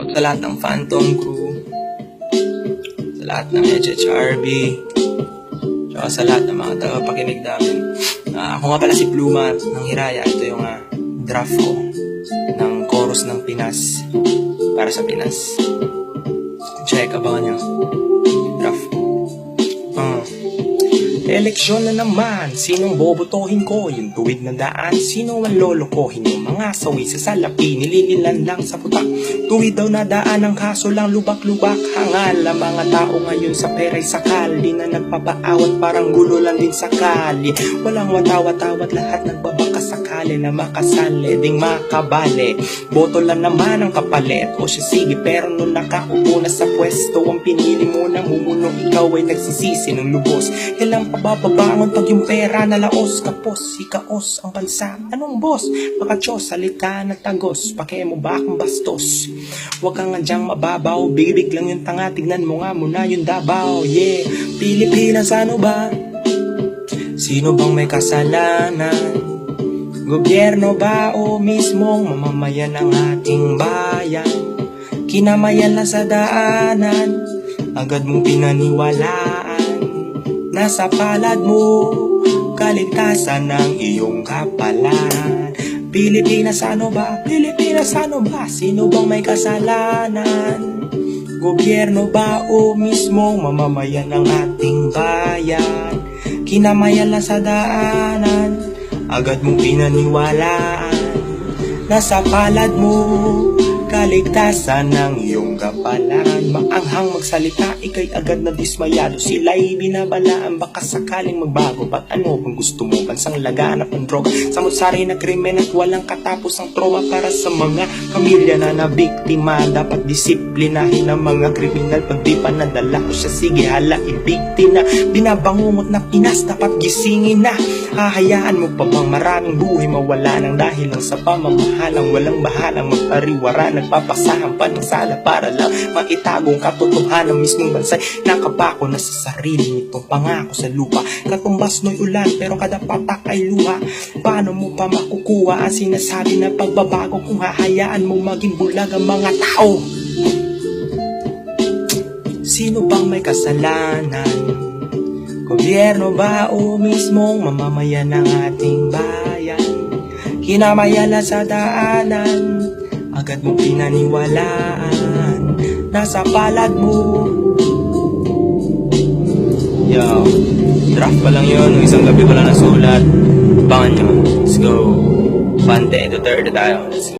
Sa lahat ng Phantom Crew, sa lahat ng HHRB, tsaka sa lahat ng mga tagapakinig namin. Ako nga pala si Pluma ng Hiraya. Ito yung draft ko ng chorus ng Pinas para sa Pinas. Check, abangan nyo. Draft. Eleksyon na naman, sinong bobotohin ko? Yung tuwid na daan, sino ang lolokohin? Yung mga sawi sa salapi, nilililan lang sa putak. Tuwid daw na daan, ang kaso lang lubak-lubak. Hangal ang mga tao ngayon sa pera'y sakal. Di na nagpapaawat, parang gulo lang din sa kali. Walang watawat-awat, lahat nagbabaka sakali na makasali, ding makabali. Boto lang naman ang kapalit. O siya sige, pero nung nakaupo na sa pwesto, ang pinili mo na mumuno, ikaw ay nagsisisi ng lubos. Ilang pababangon pag yung pera nalaos. Kapos, ikaos ang bansa. Anong boss? Baka Diyos, salita na tagos. Pake mo ba akong bastos? Huwag kang adyang mababaw. Bibig lang yung tanga. Tignan mo nga muna yung Davao. Yeah, Pilipinas ano ba? Sino bang may kasalanan? Gobyerno ba o mismong mamamayan ng ating bayan? Kinamayan lang sa daanan, agad mong pinaniwalaan. Nasa palad mo, kaligtasan ng iyong kapalaran. Pilipinas ano ba? Pilipinas ano ba? Sino bang may kasalanan? Gobyerno ba o mismong mamamayan ng ating bayan? Kinamayan lang sa daanan, agad mong pinaniwalaan. Nasa palad mo, kaligtasan ng iyong kapalaran. Maanghang magsalita, ikay agad na dismayado. Sila'y binabalaan, baka sakaling magbago. Ba't ano kung gusto mo? Bansang laganap ng droga, samot-sari na krimen at walang katapos ang trauma. Para sa mga pamilya na nabiktima, dapat disiplinahin ang mga kriminal. Pag di pa nadala ko siya, sige hala, ibigti na. Binabangungot na Pinas, dapat gisingin na. Hahayaan mo pa bang maraming buhay mawala ng dahil lang sa pamamahalang walang bahalang magpariwara? Nagpapasahan pa ng sala para lang maitagong katotohanan. Mismong bansay nakapako na sa sarili nitong pangako sa lupa. Katumbas no'y ulan pero kada patak ay luha. Paano mo pa makukuha ang sinasabi na pagbabago kung hahayaan mo maging bulag ang mga tao? Sino bang may kasalanan? Gobyerno ba o mismong mamamayan ng ating bayan? Kinamayan lang sa daanan, agad mong pinaniwalaan. Nasa palad mo. Yo, draft pa lang yun. Isang gabi ko lang nasulat. Abangan nyo. Let's go. Pante, Duterte tayo. Let's go.